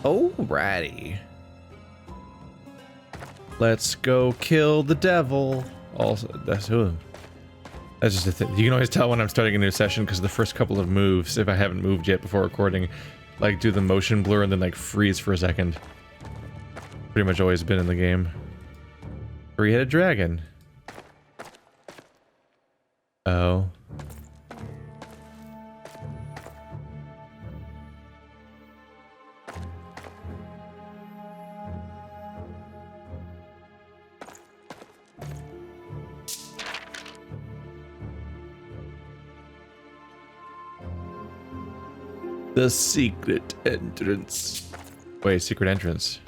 Alrighty. Let's go kill the devil. Also, that's just a thing. You can always tell when I'm starting a new session because the first couple of moves, if I haven't moved yet before recording, like do the motion blur and then like freeze for a second. Pretty much always been in the game. Three-headed dragon. Oh. The secret entrance. Wait, secret entrance.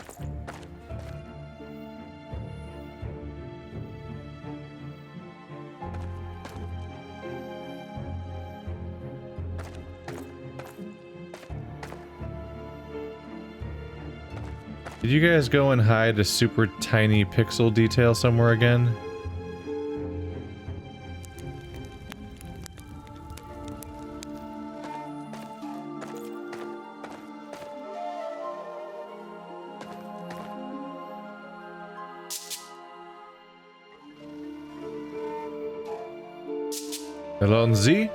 Did you guys go and hide a super tiny pixel detail somewhere again? Allons-y.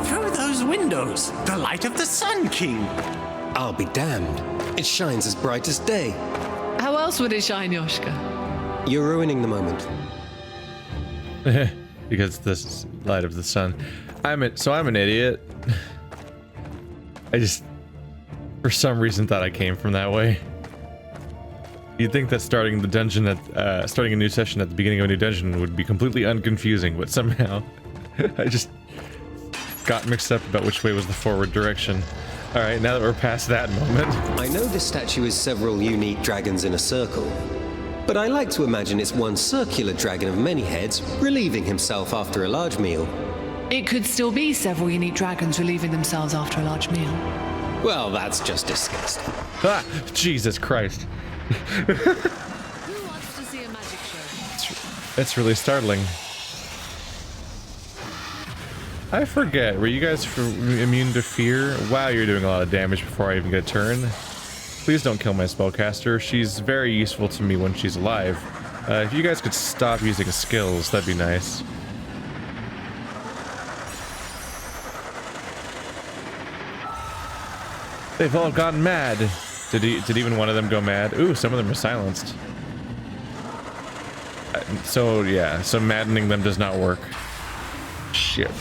Through those windows, the light of the Sun King. I'll be damned. It shines as bright as day. How else would it shine, Yoshka? You're ruining the moment. Because this is light of the sun. I'm an idiot. I just, for some reason, thought I came from that way. You'd think that starting the dungeon at starting a new session at the beginning of a new dungeon would be completely unconfusing, but somehow I just got mixed up about which way was the forward direction. All right, now that we're past that moment. I know this statue is several unique dragons in a circle, but I like to imagine it's one circular dragon of many heads relieving himself after a large meal. It could still be several unique dragons relieving themselves after a large meal. Well, that's just disgusting. Ah, Jesus Christ. Who wants to see a magic show? That's really startling. I forget, were you guys immune to fear? Wow, you're doing a lot of damage before I even get a turn. Please don't kill my spellcaster. She's very useful to me when she's alive. If you guys could stop using skills, that'd be nice. They've all gone mad. Did even one of them go mad? Ooh, some of them are silenced. So yeah, so maddening them does not work. Shit.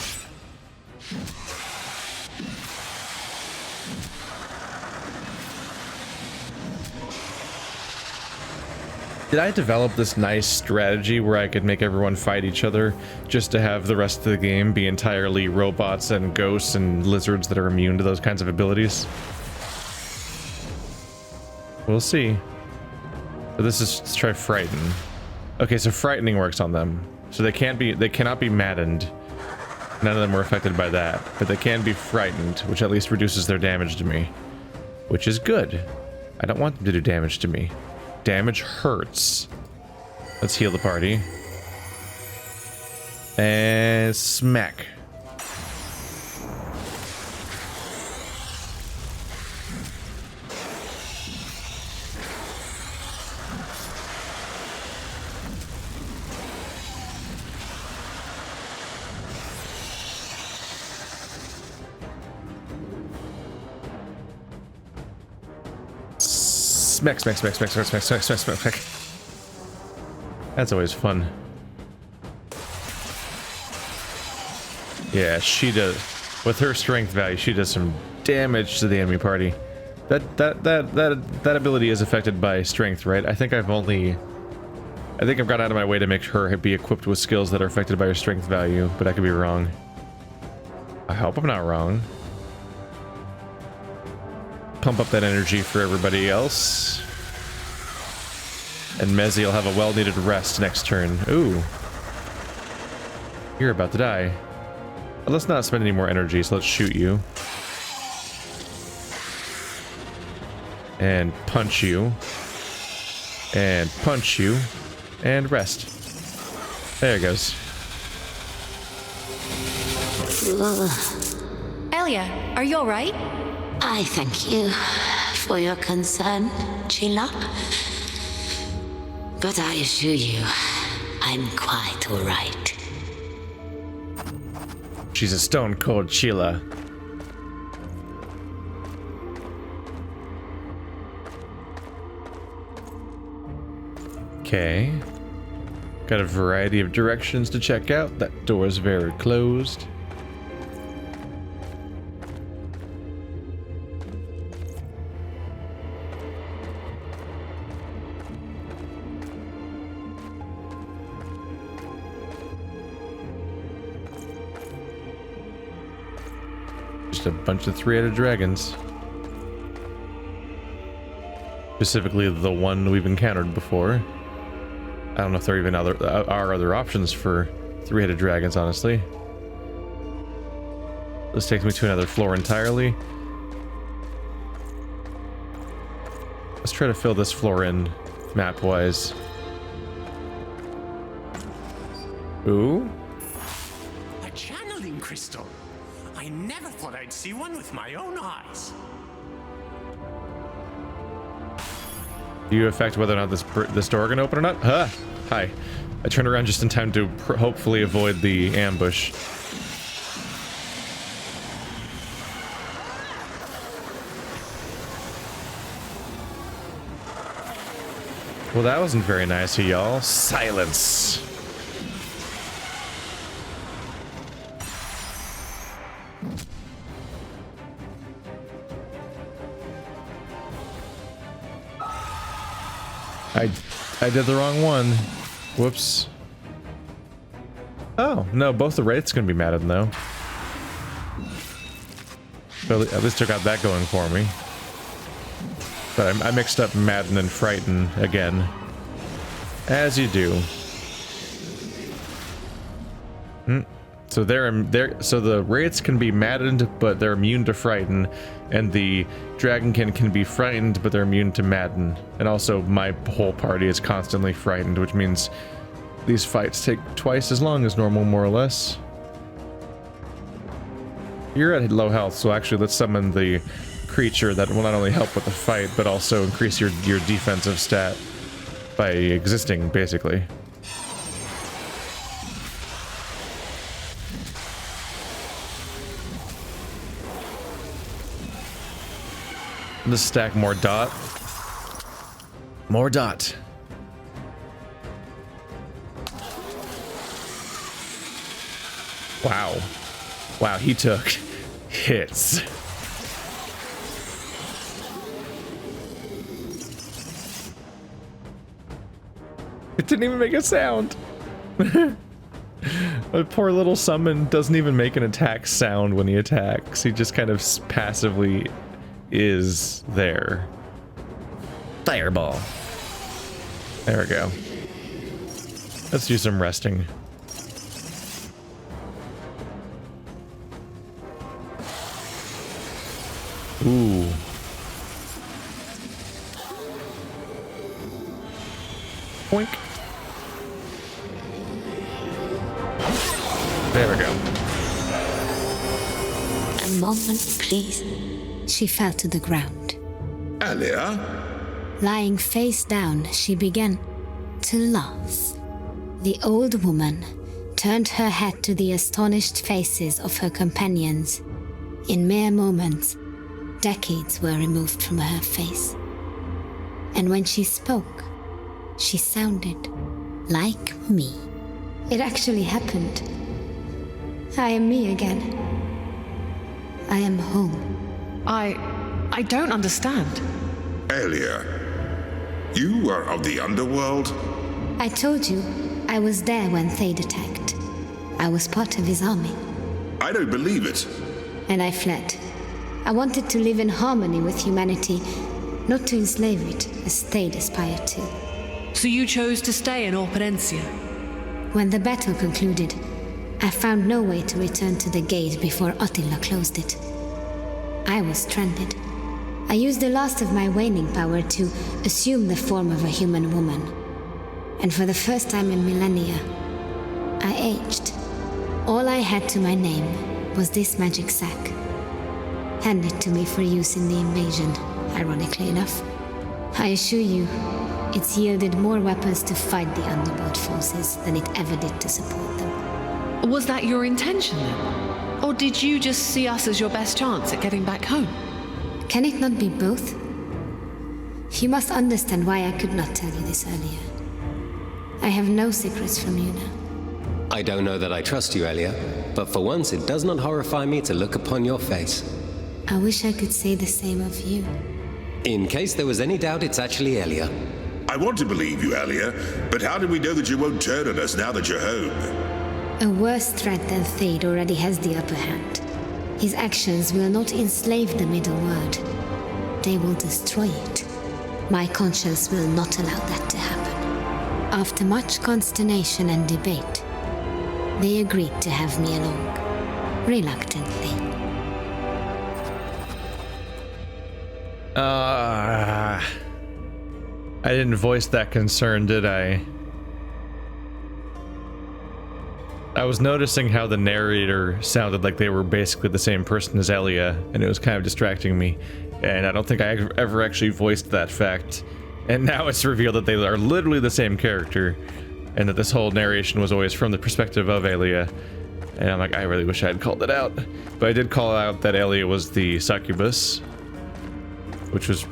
Did I develop this nice strategy where I could make everyone fight each other just to have the rest of the game be entirely robots and ghosts and lizards that are immune to those kinds of abilities? We'll see. So this is, let's try frighten. Okay, so frightening works on them. So they cannot be maddened. None of them were affected by that, but they can be frightened, which at least reduces their damage to me, which is good. I don't want them to do damage to me. Damage hurts. Let's heal the party. And smack. Smack, smack, smack, smack, smack, smack, smack, smack, smack, smack. That's always fun. Yeah, she does. With her strength value, she does some damage to the enemy party. That ability is affected by strength, right? I think I've gone out of my way to make her be equipped with skills that are affected by her strength value, but I could be wrong. I hope I'm not wrong. Pump up that energy for everybody else. And Mezzi will have a well-needed rest next turn. Ooh. You're about to die. But let's not spend any more energy, so let's shoot you. And punch you. And punch you. And rest. There it goes. Elia, are you alright? I thank you for your concern, Sheila. But I assure you, I'm quite alright. She's a stone cold Sheila. Okay. Got a variety of directions to check out. That door's very closed. Just a bunch of three-headed dragons. Specifically the one we've encountered before. I don't know if there even are other options for three-headed dragons, honestly. This takes me to another floor entirely. Let's try to fill this floor in map-wise. Ooh. A channeling crystal. I never thought I'd see one with my own eyes. Do you affect whether or not this door can open or not? Huh! Hi. I turned around just in time to hopefully avoid the ambush. Well, that wasn't very nice of y'all. Silence! I did the wrong one. Whoops. Oh, no, both the wraiths can be mad at them, though. But at least I got that going for me. But I mixed up madden and frighten again. As you do. So so the wraiths can be maddened, but they're immune to frighten, and the dragonkin can be frightened, but they're immune to madden. And also, my whole party is constantly frightened, which means these fights take twice as long as normal, more or less. You're at low health, so actually let's summon the creature that will not only help with the fight, but also increase your defensive stat by existing, basically. Let's stack more dot. More dot. Wow. Wow, he took hits. It didn't even make a sound. The poor little summon doesn't even make an attack sound when he attacks. He just kind of passively is there. Fireball. There we go. Let's do some resting. Ooh. Boink. There we go. A moment, please. She fell to the ground. Elia? Lying face down, she began to laugh. The old woman turned her head to the astonished faces of her companions. In mere moments, decades were removed from her face. And when she spoke, she sounded like me. It actually happened. I am me again. I am home. I don't understand. Elia, you are of the underworld? I told you, I was there when Thade attacked. I was part of his army. I don't believe it. And I fled. I wanted to live in harmony with humanity, not to enslave it, as Thade aspired to. So you chose to stay in Operencia? When the battle concluded, I found no way to return to the gate before Attila closed it. I was stranded. I used the last of my waning power to assume the form of a human woman. And for the first time in millennia, I aged. All I had to my name was this magic sack. Handed to me for use in the invasion, ironically enough. I assure you, it's yielded more weapons to fight the underworld forces than it ever did to support them. Was that your intention then? Or did you just see us as your best chance at getting back home? Can it not be both? You must understand why I could not tell you this earlier. I have no secrets from you now. I don't know that I trust you, Elia, but for once it does not horrify me to look upon your face. I wish I could say the same of you. In case there was any doubt, it's actually Elia. I want to believe you, Elia, but how do we know that you won't turn on us now that you're home? A worse threat than Thade already has the upper hand. His actions will not enslave the Middle World. They will destroy it. My conscience will not allow that to happen. After much consternation and debate, they agreed to have me along. Reluctantly. I didn't voice that concern, did I? I was noticing how the narrator sounded like they were basically the same person as Elia, and it was kind of distracting me. And I don't think I ever actually voiced that fact. And now it's revealed that they are literally the same character, and that this whole narration was always from the perspective of Elia. And I'm like, I really wish I had called it out. But I did call out that Elia was the succubus, which was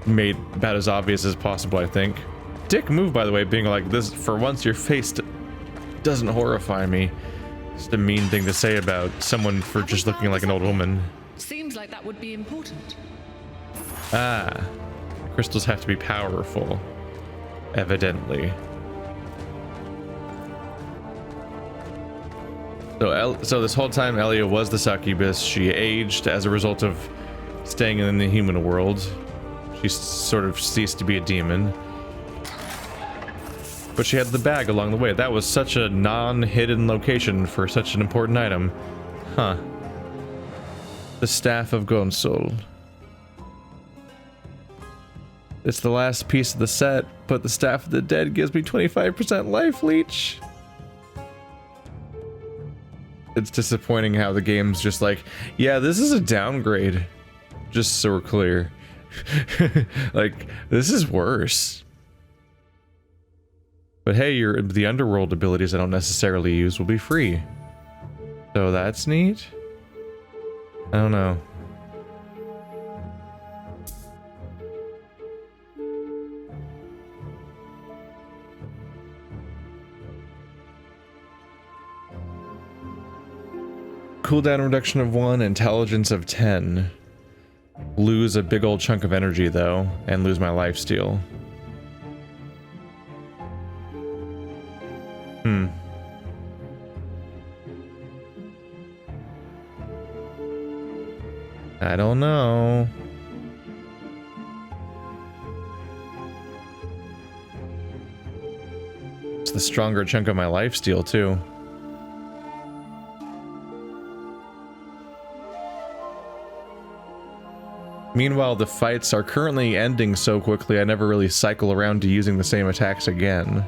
made about as obvious as possible, I think. Dick move, by the way, being like, this, for once your face doesn't horrify me. Just a mean thing to say about someone for just looking like an old woman. Seems like that would be important. Ah, crystals have to be powerful, evidently. So this whole time Elia was the succubus. She aged as a result of staying in the human world. She sort of ceased to be a demon. But she had the bag along the way. That was such a non-hidden location for such an important item. Huh. The Staff of Gonsul. It's the last piece of the set, but the Staff of the Dead gives me 25% life leech. It's disappointing how the game's just like, yeah, this is a downgrade. Just so we're clear. Like, this is worse. But hey, the underworld abilities I don't necessarily use will be free. So that's neat. I don't know. Cooldown reduction of 1, intelligence of 10. Lose a big old chunk of energy though, and lose my lifesteal. I don't know. It's the stronger chunk of my lifesteal too. Meanwhile, the fights are currently ending so quickly I never really cycle around to using the same attacks again.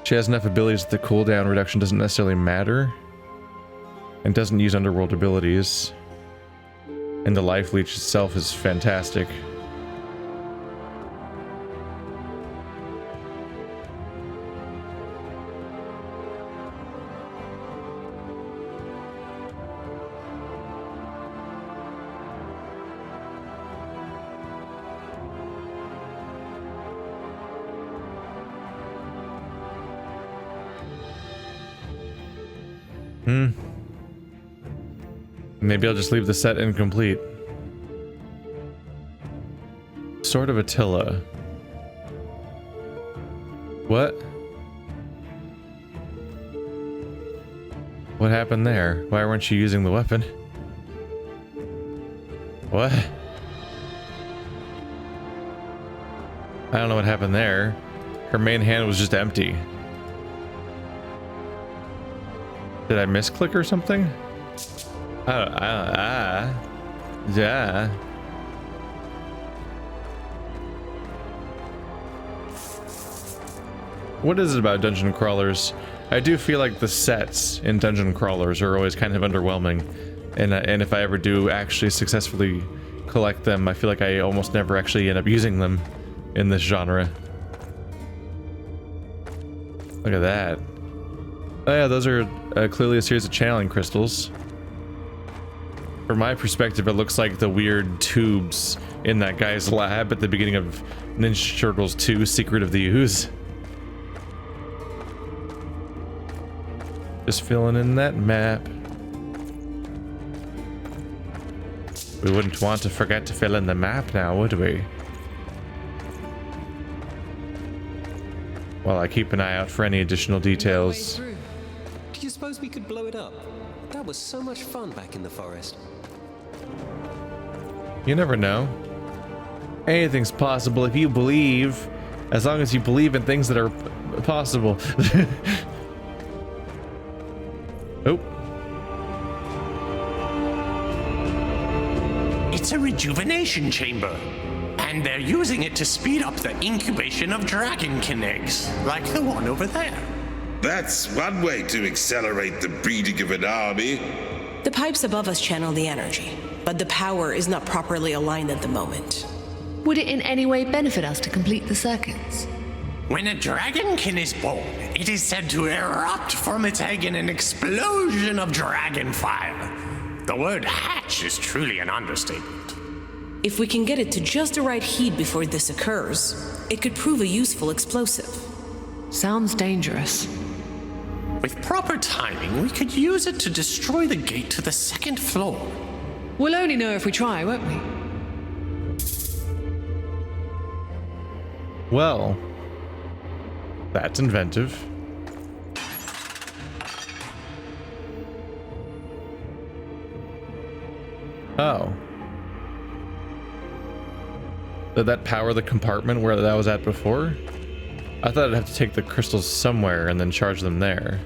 She has enough abilities that the cooldown reduction doesn't necessarily matter. And doesn't use underworld abilities. And the life leech itself is fantastic. Maybe I'll just leave the set incomplete. Sword of Attila. What? What happened there? Why weren't you using the weapon? What? I don't know what happened there. Her main hand was just empty. Did I misclick or something? Yeah. What is it about dungeon crawlers? I do feel like the sets in dungeon crawlers are always kind of underwhelming, and if I ever do actually successfully collect them, I feel like I almost never actually end up using them in this genre. Look at that. Oh yeah, those are clearly a series of channeling crystals. From my perspective, it looks like the weird tubes in that guy's lab at the beginning of Ninja Turtles 2: Secret of the Ooze. Just filling in that map. We wouldn't want to forget to fill in the map now, would we? While I keep an eye out for any additional details. Do you suppose we could blow it up? That was so much fun back in the forest. You never know. Anything's possible if you believe. As long as you believe in things that are possible. Oh. It's a rejuvenation chamber. And they're using it to speed up the incubation of dragonkin eggs, like the one over there. That's one way to accelerate the breeding of an army. The pipes above us channel the energy, but the power is not properly aligned at the moment. Would it in any way benefit us to complete the circuits? When a dragonkin is born, it is said to erupt from its egg in an explosion of dragon fire. The word hatch is truly an understatement. If we can get it to just the right heat before this occurs, it could prove a useful explosive. Sounds dangerous. With proper timing, we could use it to destroy the gate to the second floor. We'll only know if we try, won't we? Well, that's inventive. Oh. Did that power the compartment where that was at before? I thought I'd have to take the crystals somewhere and then charge them there.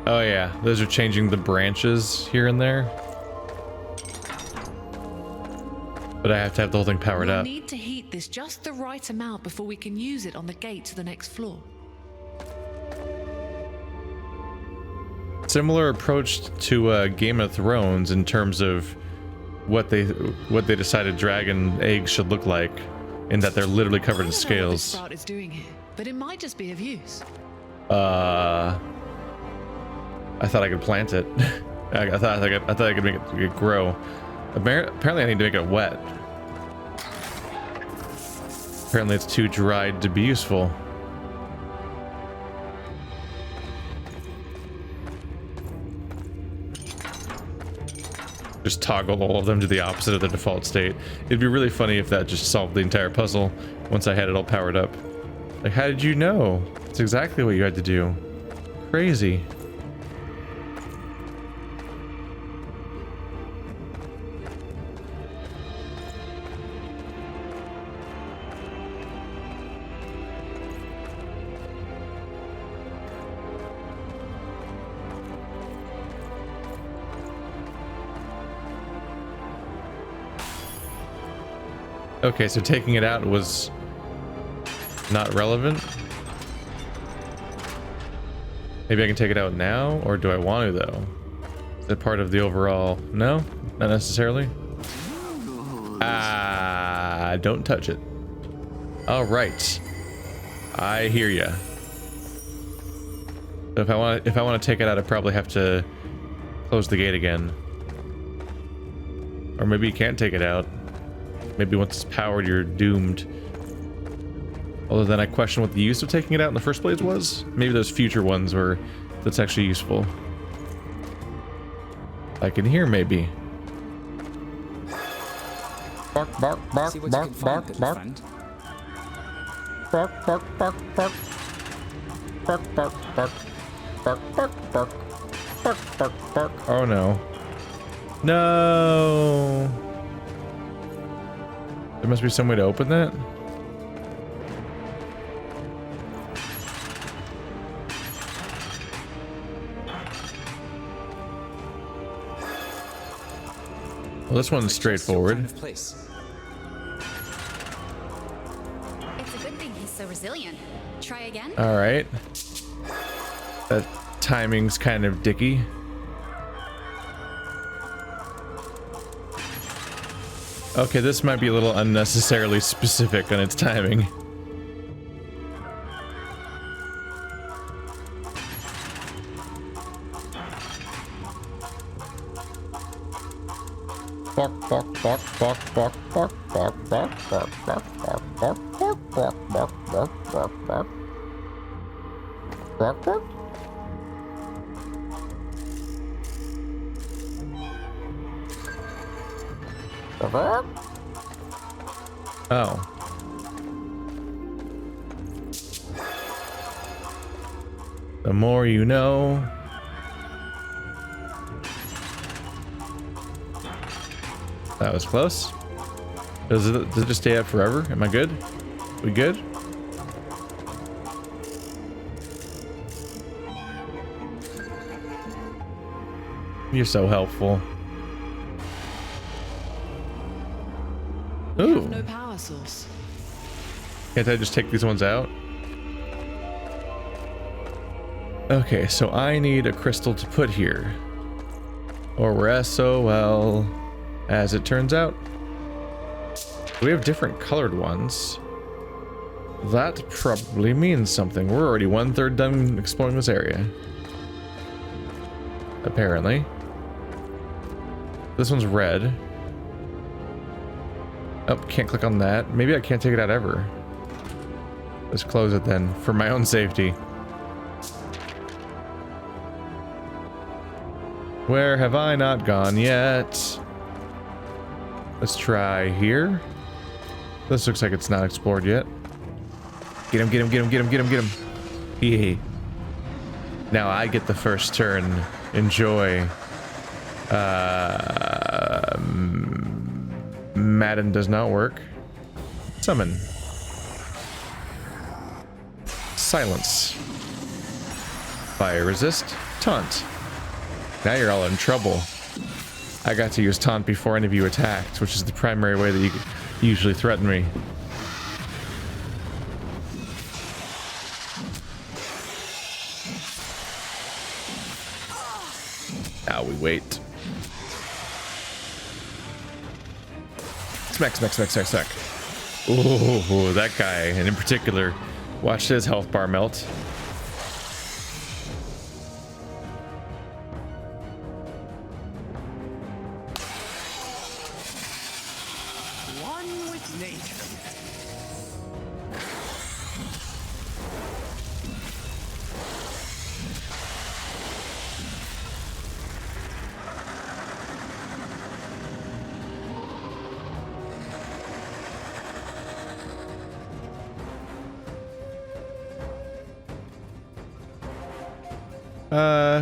Oh yeah, those are changing the branches here and there. But I have to have the whole thing powered up. We need to heat this just the right amount before we can use it on the gate to the next floor. Similar approach to Game of Thrones in terms of what they decided dragon eggs should look like, in that they're literally covered in scales. I don't know what this sprout is doing here, but it might just be of use. I thought I could plant it. I thought I could make it grow. Apparently, I need to make it wet. Apparently, it's too dried to be useful. Just toggle all of them to the opposite of the default state. It'd be really funny if that just solved the entire puzzle once I had it all powered up. Like, how did you know? It's exactly what you had to do. Crazy. Okay, so taking it out was not relevant. Maybe I can take it out now, or do I want to though? Is that part of the overall? No, not necessarily. Ah, don't touch it. All right, I hear ya. So if I want to take it out, I probably have to close the gate again, or maybe you can't take it out. Maybe once it's powered, you're doomed. Although then I question what the use of taking it out in the first place was. Maybe those future ones where that's actually useful. I can hear maybe. Bark, bark, bark, bark, bark, bark. Bark, bark, bark, bark. Bark, bark, bark. Bark, bark, bark. Bark, bark, bark. Oh no. No. There must be some way to open that. Well, this one's straightforward. Place. It's a good thing he's so resilient. Try again? All right. That timing's kind of dicky. Okay, this might be a little unnecessarily specific on its timing. Bark, bark, bark, bark, bark, bark, bark, bark, bark, bark, bark, bark, bark, bark, bark, bark, bark, bark. Bark, bark. Oh. The more you know. That was close. Does it just stay up forever? Am I good? We good? You're so helpful. Ooh. No power source. Can't I just take these ones out? Okay, so I need a crystal to put here. Or we're SOL, as it turns out. We have different colored ones. That probably means something. We're already 1/3 done exploring this area. Apparently. This one's red. Oh, can't click on that. Maybe I can't take it out ever. Let's close it then, for my own safety. Where have I not gone yet? Let's try here. This looks like it's not explored yet. Get him, get him, get him, get him, get him, get him. Yay. Now I get the first turn. Enjoy. Madden does not work. Summon. Silence. Fire resist. Taunt. Now you're all in trouble. I got to use taunt before any of you attacked, which is the primary way that you usually threaten me. Now we wait. Smack, smack, smack, smack, smack. Ooh, that guy, and in particular, watch his health bar melt. One with nature.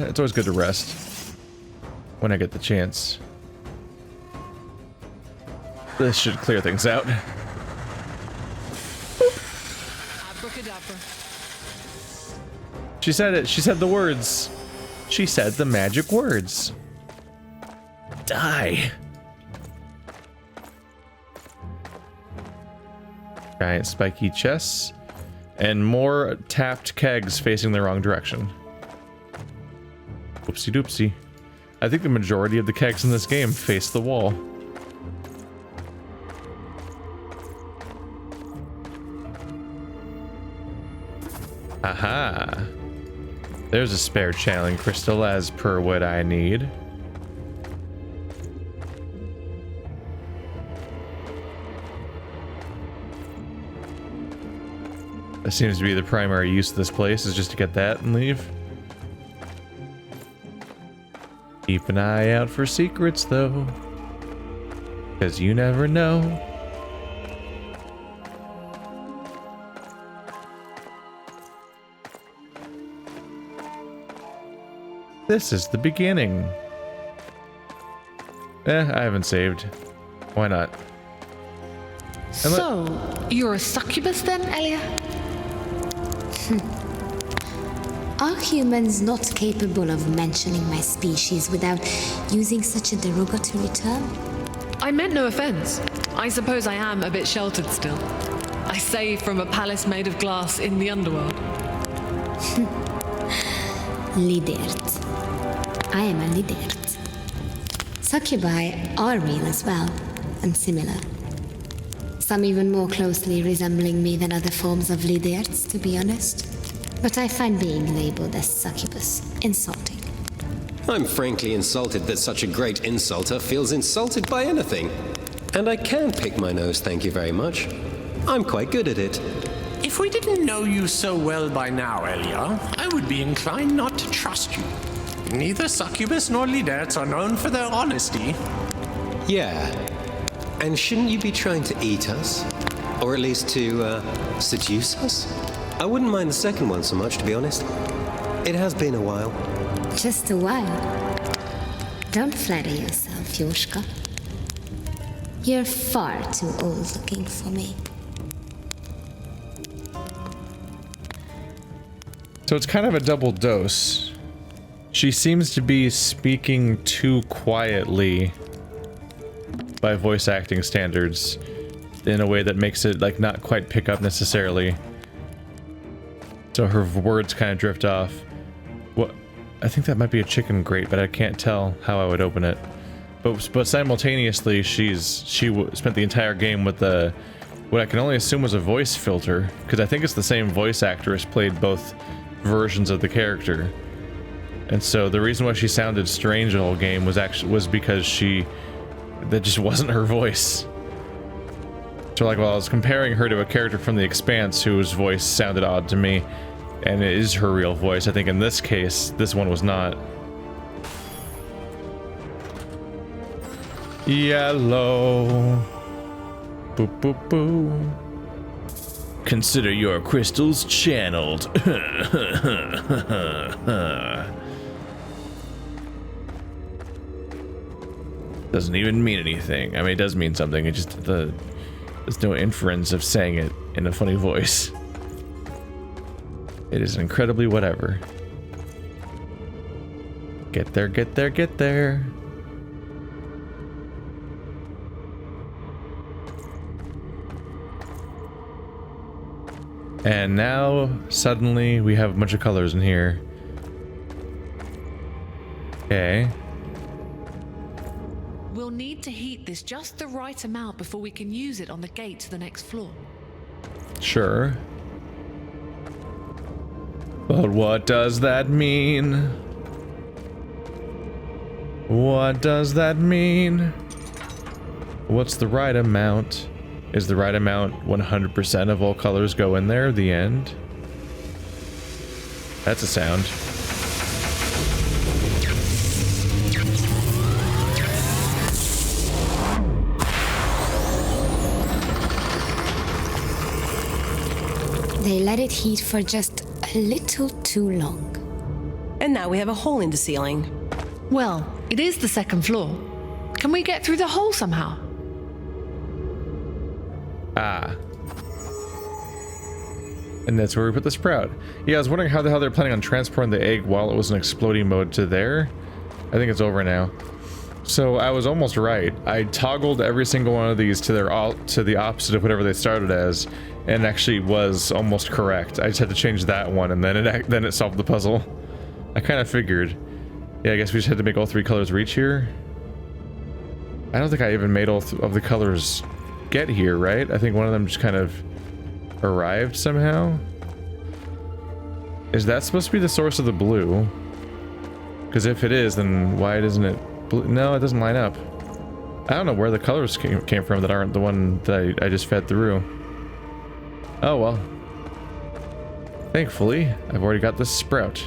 It's always good to rest when I get the chance. This should clear things out. Abracadabra. She said it. She said the words. She said the magic words. Die. Giant spiky chests. And more tapped kegs facing the wrong direction. Whoopsie doopsie. I think the majority of the kegs in this game face the wall. Aha. There's a spare channeling crystal as per what I need. That seems to be the primary use of this place, is just to get that and leave. Keep an eye out for secrets, though, because you never know. This is the beginning. I haven't saved. Why not? So, you're a succubus then, Elia? Are humans not capable of mentioning my species without using such a derogatory term? I meant no offense. I suppose I am a bit sheltered still. I say from a palace made of glass in the underworld. Lidérc. I am a Lidérc. Succubi are real as well, and similar. Some even more closely resembling me than other forms of Lidérc, to be honest. But I find being labeled as succubus insulting. I'm frankly insulted that such a great insulter feels insulted by anything. And I can pick my nose, thank you very much. I'm quite good at it. If we didn't know you so well by now, Elia, I would be inclined not to trust you. Neither succubus nor Lidérc are known for their honesty. Yeah. And shouldn't you be trying to eat us? Or at least to, seduce us? I wouldn't mind the second one so much, to be honest. It has been a while. Just a while. Don't flatter yourself, Yoshka. You're far too old looking for me. So it's kind of a double dose. She seems to be speaking too quietly by voice acting standards in a way that makes it like not quite pick up necessarily. So her words kind of drift off. What? I think that might be a chicken grate, but I can't tell how I would open it. But simultaneously, she spent the entire game with the what I can only assume was a voice filter, because I think it's the same voice actress played both versions of the character. And so the reason why she sounded strange the whole game was because that just wasn't her voice. So like, while I was comparing her to a character from The Expanse whose voice sounded odd to me, and it is her real voice, I think in this case, this one was not. Yellow. Boop, boop, boop. Consider your crystals channeled. Doesn't even mean anything. I mean, it does mean something. It just there's no inference of saying it in a funny voice. It is incredibly whatever. Get there, get there, get there. And now, suddenly, we have a bunch of colors in here. Okay. We'll need to heat this just the right amount before we can use it on the gate to the next floor. Sure. But what does that mean? What does that mean? What's the right amount? Is the right amount 100% of all colors go in there? The end? That's a sound. They let it heat for just a little too long. And now we have a hole in the ceiling. Well, it is the second floor. Can we get through the hole somehow? Ah. And that's where we put the sprout. Yeah, I was wondering how the hell they're planning on transporting the egg while it was in exploding mode to there. I think it's over now. So I was almost right. I toggled every single one of these to the opposite of whatever they started as, and actually was almost correct. I just had to change that one, and then it solved the puzzle. I kind of figured. Yeah, I guess we just had to make all three colors reach here. I don't think I even made all of the colors get here, right? I think one of them just kind of arrived somehow. Is that supposed to be the source of the blue? Because if it is, then why doesn't it blue? No, it doesn't line up. I don't know where the colors came from that aren't the one that I just fed through. Oh well. Thankfully, I've already got this sprout.